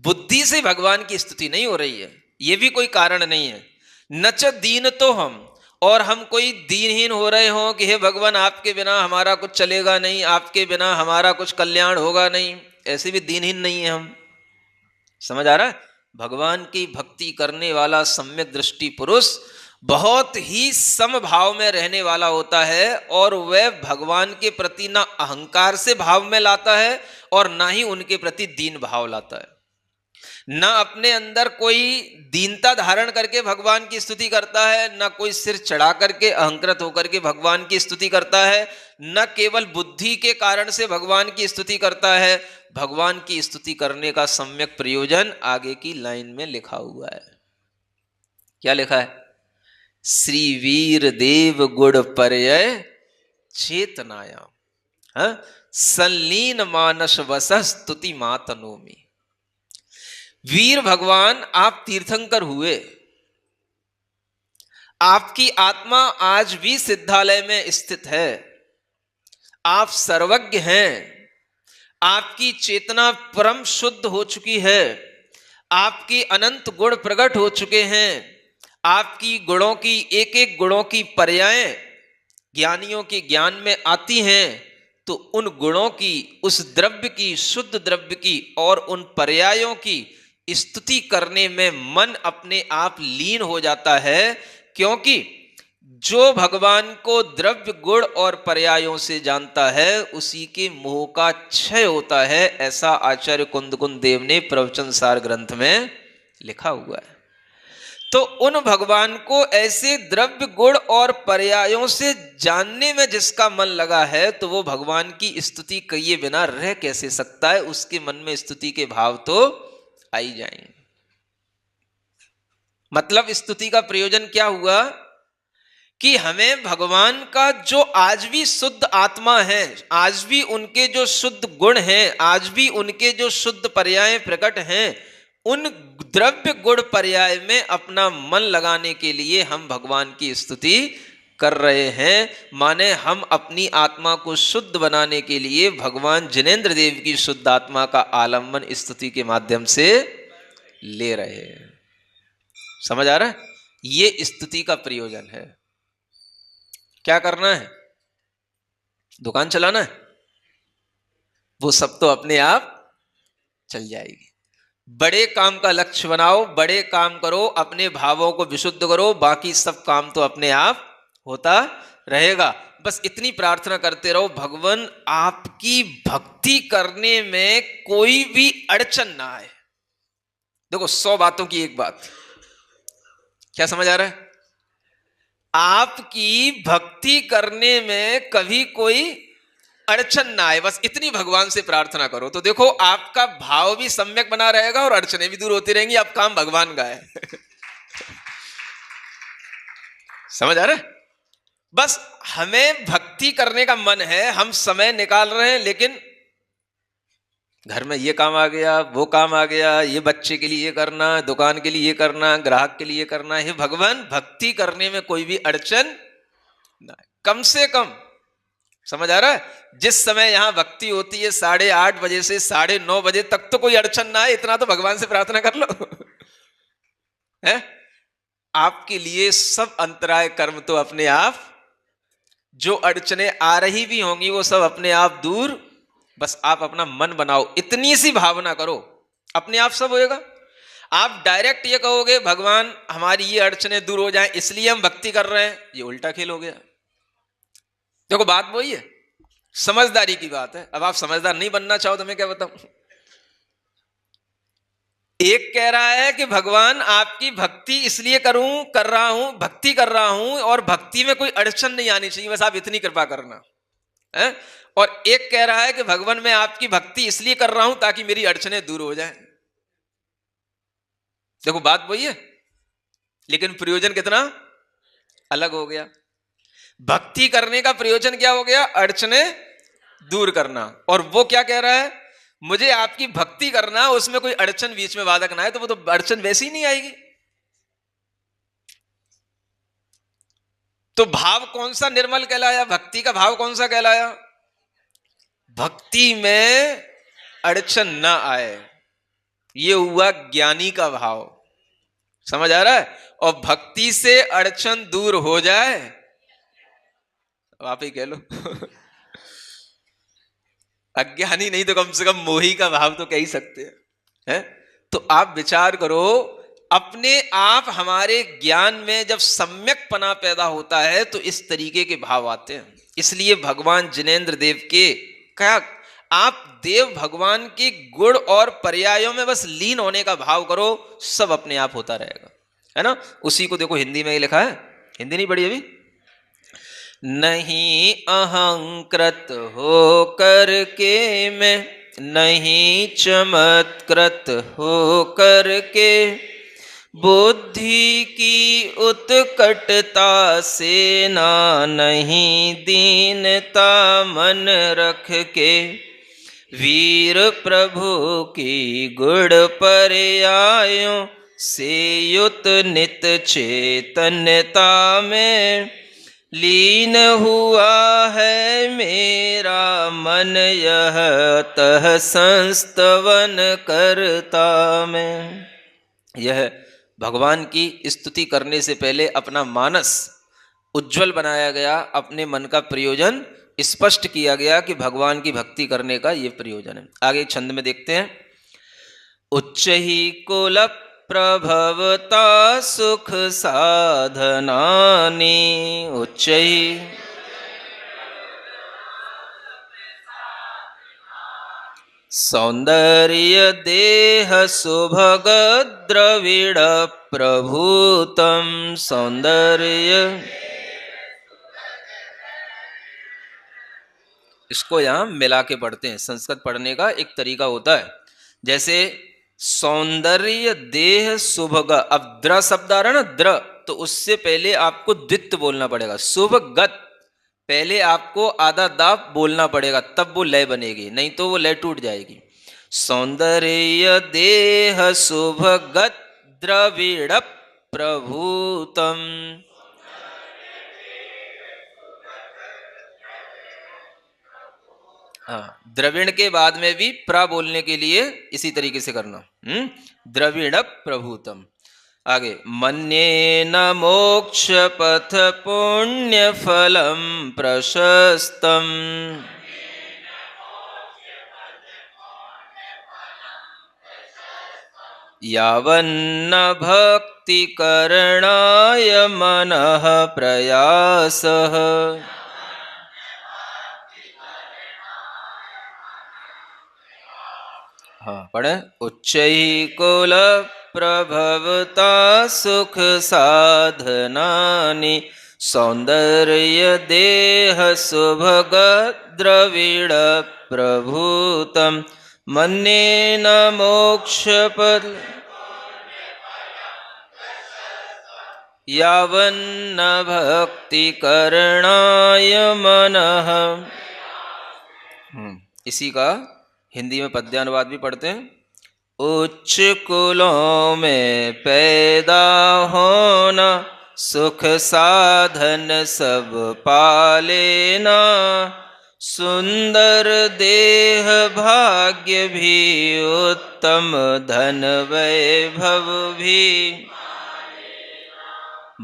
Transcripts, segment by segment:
बुद्धि से भगवान की स्तुति नहीं हो रही है, ये भी कोई कारण नहीं है। नच दीन तो हम, और हम कोई दीनहीन हो रहे हो कि हे भगवान आपके बिना हमारा कुछ चलेगा नहीं, आपके बिना हमारा कुछ कल्याण होगा नहीं, ऐसे भी दीनहीन नहीं है हम। समझ आ रहा है? भगवान की भक्ति करने वाला सम्यक दृष्टि पुरुष बहुत ही समभाव में रहने वाला होता है, और वह भगवान के प्रति ना अहंकार से भाव में लाता है और ना ही उनके प्रति दीन भाव लाता है। ना अपने अंदर कोई दीनता धारण करके भगवान की स्तुति करता है, ना कोई सिर चढ़ा करके अहंकृत होकर के भगवान की स्तुति करता है, न केवल बुद्धि के कारण से भगवान की स्तुति करता है। भगवान की स्तुति करने का सम्यक प्रयोजन आगे की लाइन में लिखा हुआ है। क्या लिखा है? श्री वीर देव गुण पर्यय चेतनायाम, संलीन मानस वस स्तुति मातनोमी। वीर भगवान, आप तीर्थंकर हुए, आपकी आत्मा आज भी सिद्धालय में स्थित है, आप सर्वज्ञ हैं, आपकी चेतना परम शुद्ध हो चुकी है, आपके अनंत गुण प्रकट हो चुके हैं, आपकी गुणों की एक एक गुणों की पर्याय ज्ञानियों के ज्ञान में आती हैं, तो उन गुणों की, उस द्रव्य की, शुद्ध द्रव्य की और उन पर्यायों की स्तुति करने में मन अपने आप लीन हो जाता है। क्योंकि जो भगवान को द्रव्य गुण और पर्यायों से जानता है उसी के मोह का क्षय होता है, ऐसा आचार्य कुंदकुंद देव ने प्रवचन सार ग्रंथ में लिखा हुआ है। तो उन भगवान को ऐसे द्रव्य गुण और पर्यायों से जानने में जिसका मन लगा है, तो वो भगवान की स्तुति किए बिना रह कैसे सकता है? उसके मन में स्तुति के भाव तो आ ही जाएंगे। मतलब स्तुति का प्रयोजन क्या हुआ कि हमें भगवान का जो आज भी शुद्ध आत्मा है, आज भी उनके जो शुद्ध गुण हैं, आज भी उनके जो शुद्ध पर्याय प्रकट हैं, उन द्रव्य गुण पर्याय में अपना मन लगाने के लिए हम भगवान की स्तुति कर रहे हैं। माने हम अपनी आत्मा को शुद्ध बनाने के लिए भगवान जिनेंद्र देव की शुद्ध आत्मा का आलम्बन स्तुति के माध्यम से ले रहे हैं। समझ आ रहा है? ये स्तुति का प्रयोजन है। क्या करना है? दुकान चलाना है? वो सब तो अपने आप चल जाएगी। बड़े काम का लक्ष्य बनाओ, बड़े काम करो, अपने भावों को विशुद्ध करो, बाकी सब काम तो अपने आप होता रहेगा। बस इतनी प्रार्थना करते रहो, भगवान आपकी भक्ति करने में कोई भी अड़चन ना आए। देखो 100 बातों की एक बात, क्या समझ आ रहा है? आपकी भक्ति करने में कभी कोई अड़चन ना आए, बस इतनी भगवान से प्रार्थना करो, तो देखो आपका भाव भी सम्यक बना रहेगा और अड़चनें भी दूर होती रहेंगी। अब काम भगवान का है। समझ आ रहा है? बस हमें भक्ति करने का मन है, हम समय निकाल रहे हैं, लेकिन घर में ये काम आ गया, वो काम आ गया, ये बच्चे के लिए ये करना, दुकान के लिए ये करना, ग्राहक के लिए करना है। भगवान भक्ति करने में कोई भी अड़चन ना, कम से कम। समझ आ रहा है? जिस समय यहां भक्ति होती है 8:30 बजे से 9:30 बजे तक तो कोई अड़चन ना आए, इतना तो भगवान से प्रार्थना कर लो। है? आपके लिए सब अंतराय कर्म तो अपने आप, जो अड़चने आ रही भी होंगी वो सब अपने आप दूर। बस आप अपना मन बनाओ, इतनी सी भावना करो, अपने आप सब होएगा। आप डायरेक्ट ये कहोगे भगवान हमारी ये अड़चने दूर हो जाएं इसलिए हम भक्ति कर रहे हैं, ये उल्टा खेल हो गया। देखो बात वही है, समझदारी की बात है। अब आप समझदार नहीं बनना चाहो तो मैं क्या बताऊं? एक कह रहा है कि भगवान आपकी भक्ति इसलिए कर रहा हूं, भक्ति कर रहा हूं और भक्ति में कोई अड़चन नहीं आनी चाहिए, बस आप इतनी कृपा करना है। और एक कह रहा है कि भगवान मैं आपकी भक्ति इसलिए कर रहा हूं ताकि मेरी अड़चनें दूर हो जाएं। देखो बात वही है, लेकिन प्रयोजन कितना अलग हो गया। भक्ति करने का प्रयोजन क्या हो गया? अड़चनें दूर करना। और वो क्या कह रहा है? मुझे आपकी भक्ति करना, उसमें कोई अड़चन बीच में बाधक ना आए, तो वो तो अड़चन वैसी ही नहीं आएगी। तो भाव कौन सा निर्मल कहलाया? भक्ति का भाव कौन सा कहलाया? भक्ति में अड़चन ना आए, ये हुआ ज्ञानी का भाव। समझ आ रहा है? और भक्ति से अड़चन दूर हो जाए, अब आप ही कह लो अज्ञानी नहीं तो कम से कम मोही का भाव तो कह ही सकते हैं। तो आप विचार करो, अपने आप हमारे ज्ञान में जब सम्यकपना पैदा होता है तो इस तरीके के भाव आते हैं। इसलिए भगवान जिनेंद्र देव के क्या, आप देव भगवान के गुण और पर्यायों में बस लीन होने का भाव करो, सब अपने आप होता रहेगा, है ना। उसी को देखो हिंदी में ही लिखा है, हिंदी नहीं पढ़ी अभी। नहीं अहंकृत हो करके मैं, नहीं चमत्कृत हो करके, बुद्धि की उत्कटता से ना, नहीं दीनता मन रख के, वीर प्रभु की गुण पर्यायों से युत नित चैतन्यता में, लीन हुआ है मेरा मन यह तह संस्तवन करता में। यह भगवान की स्तुति करने से पहले अपना मानस उज्जवल बनाया गया, अपने मन का प्रयोजन स्पष्ट किया गया कि भगवान की भक्ति करने का यह प्रयोजन है। आगे छंद में देखते हैं। उच्च ही कुल प्रभवता सुख साधनानि, उच्च ही सौंदर्य देह सुभग द्रविड़ प्रभूतम, सौंदर्य, इसको यहां मिला के पढ़ते हैं। संस्कृत पढ़ने का एक तरीका होता है, जैसे सौंदर्य देह सुभग, अब द्र शब्द आ रहा है ना, द्र, तो उससे पहले आपको द्वित्व बोलना पड़ेगा। सुभगत, पहले आपको आधा दाब बोलना पड़ेगा, तब वो लय बनेगी, नहीं तो वो लय टूट जाएगी। सौंदर्य देह सुभगत द्रविड़ प्रभूतम। हाँ, द्रविण के बाद में भी प्रा बोलने के लिए इसी तरीके से करना। द्रविण प्रभूतम। आगे, मन्येन मोक्ष पथ पुण्य फलम प्रशस्तम, यावन्न भक्ति करणाय मनः प्रयासः। हाँ, पढ़े। उच्च ही कुल प्रभवता सुख साधनानि, सौंदर्य देह सुभग द्रविड़ प्रभूतम, मन्येन मोक्ष पद यावन्न भक्ति करणाय मनः। इसी का हिंदी में पद्यानुवाद भी पढ़ते हैं। उच्च कुलों में पैदा होना, सुख साधन सब पालेना, सुंदर देह भाग्य भी, उत्तम धन वैभव भी,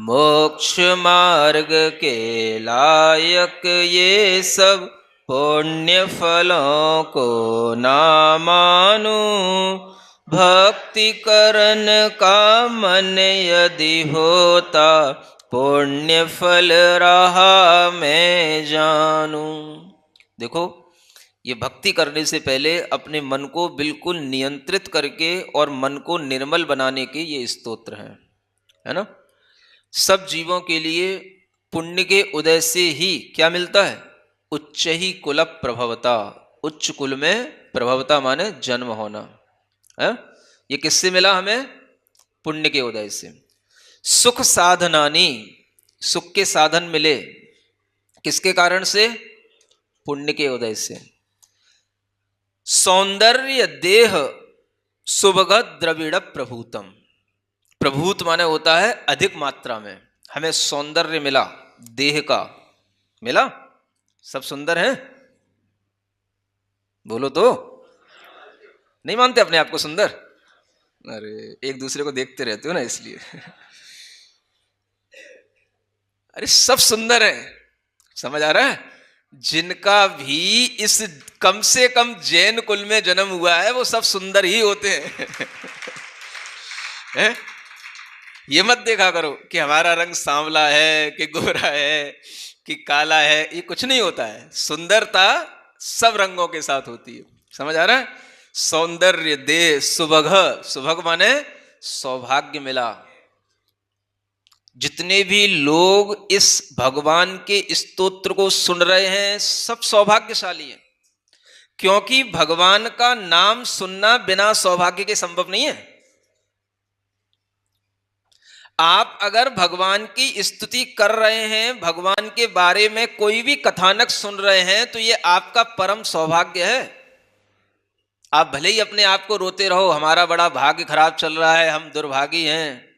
मोक्ष मार्ग के लायक ये सब, पुण्य फलों को ना मानू, भक्ति करन का मन यदि होता, पुण्य फल रहा मैं जानू। देखो, ये भक्ति करने से पहले अपने मन को बिल्कुल नियंत्रित करके और मन को निर्मल बनाने के ये स्तोत्र हैं, है ना। सब जीवों के लिए पुण्य के उदय से ही क्या मिलता है? उच्च ही कुल प्रभवता, उच्च कुल में प्रभवता माने जन्म होना है। ये किससे मिला हमें? पुण्य के उदय से। सुख साधनानी, सुख के साधन मिले किसके कारण से? पुण्य के उदय से। सौंदर्य देह सुभगत द्रविड़ प्रभूतम, प्रभूत माने होता है अधिक मात्रा में। हमें सौंदर्य मिला, देह का मिला, सब सुंदर हैं, बोलो तो। नहीं मानते अपने आप को सुंदर? अरे एक दूसरे को देखते रहते हो ना इसलिए। अरे सब सुंदर है, समझ आ रहा है? जिनका भी इस कम से कम जैन कुल में जन्म हुआ है वो सब सुंदर ही होते हैं। हैं? ये मत देखा करो कि हमारा रंग सांवला है कि गोरा है कि काला है, ये कुछ नहीं होता है। सुंदरता सब रंगों के साथ होती है, समझ आ रहा है? सौंदर्य दे सुभग, सुभग माने सौभाग्य मिला। जितने भी लोग इस भगवान के स्तोत्र को सुन रहे हैं सब सौभाग्यशाली हैं, क्योंकि भगवान का नाम सुनना बिना सौभाग्य के संभव नहीं है। आप अगर भगवान की स्तुति कर रहे हैं, भगवान के बारे में कोई भी कथानक सुन रहे हैं, तो ये आपका परम सौभाग्य है। आप भले ही अपने आप को रोते रहो, हमारा बड़ा भाग्य खराब चल रहा है, हम दुर्भागी हैं,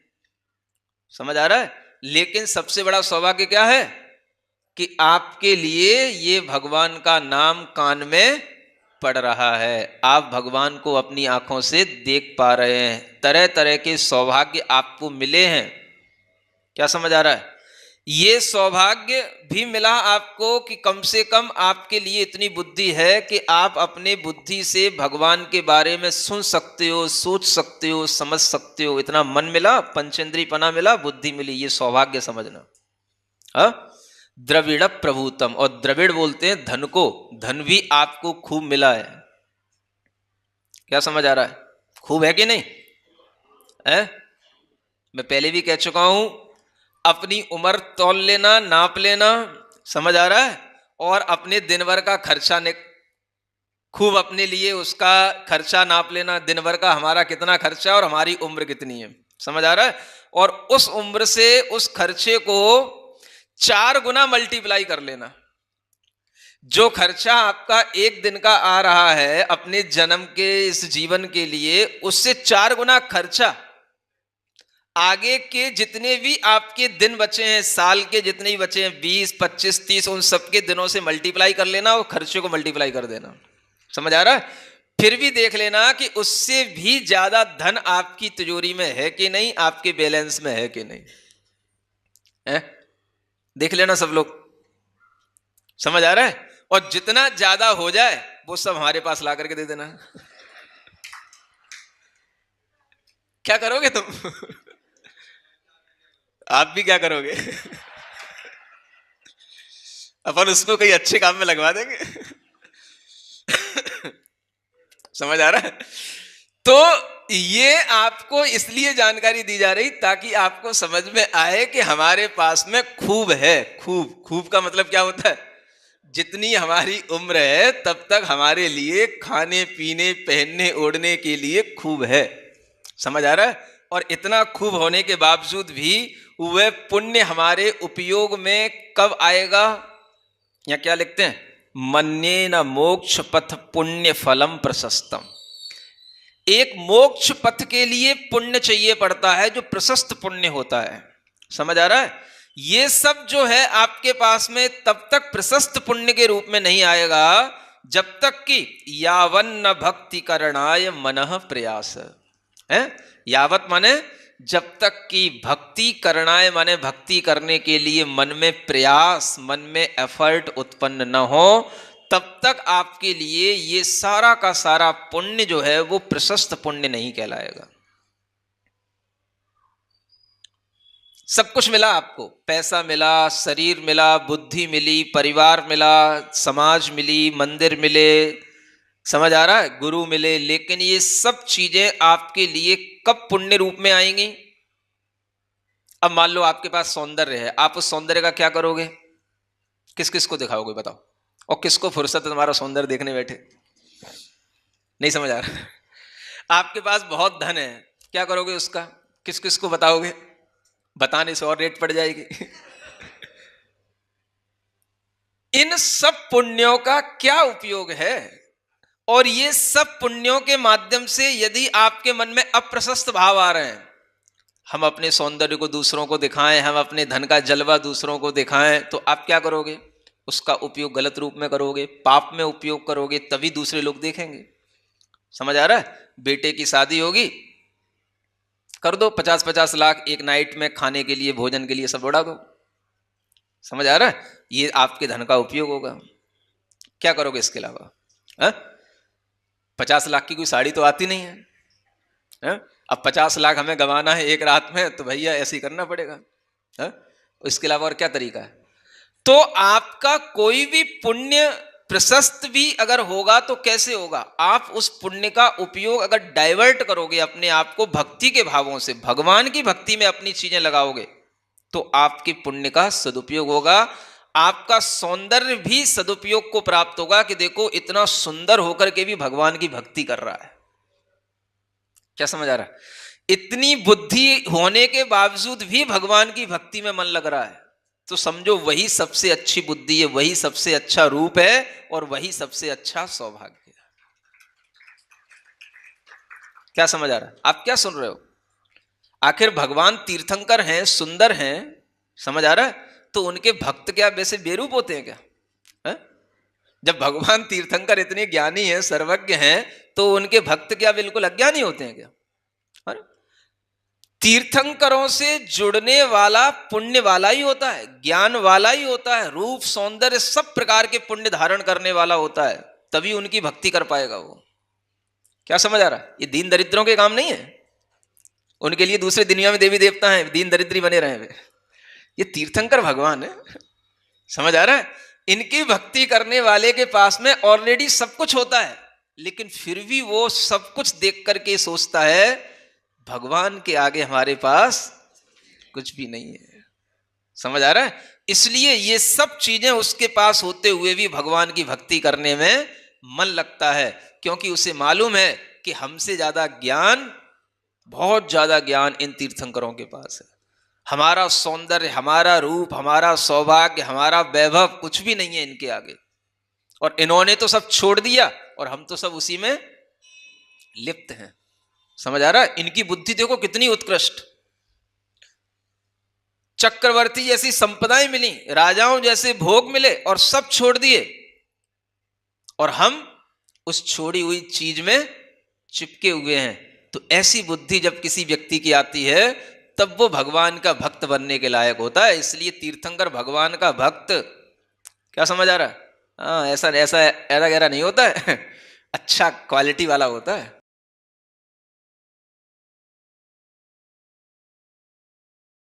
समझ आ रहा है? लेकिन सबसे बड़ा सौभाग्य क्या है कि आपके लिए ये भगवान का नाम कान में पड़ रहा है, आप भगवान को अपनी आंखों से देख पा रहे हैं, तरह तरह के सौभाग्य आपको मिले हैं। क्या समझ आ रहा है? ये सौभाग्य भी मिला आपको कि कम से कम आपके लिए इतनी बुद्धि है कि आप अपने बुद्धि से भगवान के बारे में सुन सकते हो, सोच सकते हो, समझ सकते हो। इतना मन मिला, पंचेंद्रियपना मिला, बुद्धि मिली, ये सौभाग्य समझना। हाँ, द्रविड़ प्रभुतम, और द्रविड़ बोलते हैं धन को, धन भी आपको खूब मिला है। क्या समझ आ रहा है? खूब है कि नहीं है? मैं पहले भी कह चुका हूं, अपनी उम्र तौल लेना, नाप लेना, समझ आ रहा है? और अपने दिन भर का खर्चा खूब अपने लिए उसका खर्चा नाप लेना, दिन भर का हमारा कितना खर्चा और हमारी उम्र कितनी है, समझ आ रहा है? और उस उम्र से उस खर्चे को 4 गुना मल्टीप्लाई कर लेना। जो खर्चा आपका एक दिन का आ रहा है अपने जन्म के इस जीवन के लिए, उससे 4 गुना खर्चा आगे के जितने भी आपके दिन बचे हैं, साल के जितने भी बचे हैं, 20, 25, 30, उन सबके दिनों से मल्टीप्लाई कर लेना और खर्चे को मल्टीप्लाई कर देना। समझ आ रहा है? फिर भी देख लेना कि उससे भी ज्यादा धन आपकी तिजोरी में है कि नहीं, आपके बैलेंस में है कि नहीं है? देख लेना सब लोग, समझ आ रहा है? और जितना ज्यादा हो जाए वो सब हमारे पास ला करके दे देना। क्या करोगे तुम? आप भी क्या करोगे? अपन उसको कहीं अच्छे काम में लगवा देंगे। समझ आ रहा है? तो ये आपको इसलिए जानकारी दी जा रही ताकि आपको समझ में आए कि हमारे पास में खूब है। खूब, खूब का मतलब क्या होता है? जितनी हमारी उम्र है तब तक हमारे लिए खाने पीने पहनने ओढ़ने के लिए खूब है, समझ आ रहा है? और इतना खूब होने के बावजूद भी वह पुण्य हमारे उपयोग में कब आएगा? या क्या लिखते हैं? मन्येन मोक्ष पथ पुण्य फलम प्रशस्तम। एक मोक्ष पथ के लिए पुण्य चाहिए पड़ता है, जो प्रशस्त पुण्य होता है, समझ आ रहा है? ये सब जो है आपके पास में तब तक प्रशस्त पुण्य के रूप में नहीं आएगा जब तक कि यावन्न भक्ति करणाय मनः प्रयास है। यावत माने जब तक कि भक्ति करणाय माने भक्ति करने के लिए मन में प्रयास, मन में एफर्ट उत्पन्न न हो, तब तक आपके लिए ये सारा का सारा पुण्य जो है वो प्रशस्त पुण्य नहीं कहलाएगा। सब कुछ मिला आपको, पैसा मिला, शरीर मिला, बुद्धि मिली, परिवार मिला, समाज मिली, मंदिर मिले, समझ आ रहा है? गुरु मिले, लेकिन ये सब चीजें आपके लिए कब पुण्य रूप में आएंगी? अब मान लो आपके पास सौंदर्य है, आप उस सौंदर्य का क्या करोगे? किस किस को दिखाओगे बताओ? और किसको फुर्सत है तुम्हारा सौंदर्य देखने बैठे? नहीं समझ आ रहा। आपके पास बहुत धन है, क्या करोगे उसका? किस किस को बताओगे? बताने से और रेट पड़ जाएगी। इन सब पुण्यों का क्या उपयोग है? और ये सब पुण्यों के माध्यम से यदि आपके मन में अप्रशस्त भाव आ रहे हैं, हम अपने सौंदर्य को दूसरों को दिखाएं, हम अपने धन का जलवा दूसरों को दिखाएं, तो आप क्या करोगे? उसका उपयोग गलत रूप में करोगे, पाप में उपयोग करोगे, तभी दूसरे लोग देखेंगे। समझ आ रहा है? बेटे की शादी होगी, कर दो 50-50 लाख एक नाइट में खाने के लिए, भोजन के लिए, सब उड़ा दो। समझ आ रहा है? ये आपके धन का उपयोग होगा। क्या करोगे इसके अलावा? 50 लाख की कोई साड़ी तो आती नहीं है? अब 50 लाख हमें गंवाना है एक रात में, तो भैया ऐसे ही करना पड़ेगा। इसके अलावा और क्या तरीका है? तो आपका कोई भी पुण्य प्रशस्त भी अगर होगा तो कैसे होगा? आप उस पुण्य का उपयोग अगर डाइवर्ट करोगे, अपने आप को भक्ति के भावों से, भगवान की भक्ति में अपनी चीजें लगाओगे, तो आपके पुण्य का सदुपयोग होगा। आपका सौंदर्य भी सदुपयोग को प्राप्त होगा कि देखो इतना सुंदर होकर के भी भगवान की भक्ति कर रहा है। क्या समझ आ रहा है? इतनी बुद्धि होने के बावजूद भी भगवान की भक्ति में मन लग रहा है, तो समझो वही सबसे अच्छी बुद्धि है, वही सबसे अच्छा रूप है और वही सबसे अच्छा सौभाग्य है। क्या समझ आ रहा है? आप क्या सुन रहे हो? आखिर भगवान तीर्थंकर हैं, सुंदर हैं, समझ आ रहा है? तो उनके भक्त क्या वैसे बेरूप होते हैं क्या? है? जब भगवान तीर्थंकर इतने ज्ञानी हैं, सर्वज्ञ हैं, तो उनके भक्त क्या बिल्कुल अज्ञानी होते हैं क्या? है? तीर्थंकरों से जुड़ने वाला पुण्य वाला ही होता है, ज्ञान वाला ही होता है, रूप सौंदर्य सब प्रकार के पुण्य धारण करने वाला होता है, तभी उनकी भक्ति कर पाएगा वो। क्या समझ आ रहा है? ये दीन दरिद्रों के काम नहीं है। उनके लिए दूसरे दुनिया में देवी देवता हैं, दीन दरिद्री बने रहे वे। ये तीर्थंकर भगवान है। समझ आ रहा है? इनकी भक्ति करने वाले के पास में ऑलरेडी सब कुछ होता है, लेकिन फिर भी वो सब कुछ देख करके सोचता है भगवान के आगे हमारे पास कुछ भी नहीं है। समझ आ रहा है? इसलिए ये सब चीजें उसके पास होते हुए भी भगवान की भक्ति करने में मन लगता है, क्योंकि उसे मालूम है कि हमसे ज्यादा ज्ञान, बहुत ज्यादा ज्ञान इन तीर्थंकरों के पास है। हमारा सौंदर्य, हमारा रूप, हमारा सौभाग्य, हमारा वैभव कुछ भी नहीं है इनके आगे, और इन्होंने तो सब छोड़ दिया और हम तो सब उसी में लिप्त हैं। समझ आ रहा है? इनकी बुद्धि देखो कितनी उत्कृष्ट। चक्रवर्ती जैसी संपदाएं मिली, राजाओं जैसे भोग मिले, और सब छोड़ दिए, और हम उस छोड़ी हुई चीज में चिपके हुए हैं। तो ऐसी बुद्धि जब किसी व्यक्ति की आती है, तब वो भगवान का भक्त बनने के लायक होता है। इसलिए तीर्थंकर भगवान का भक्त। क्या समझ आ रहा है? हाँ, ऐसा ऐसा ऐरा गहरा नहीं होता है। अच्छा क्वालिटी वाला होता है।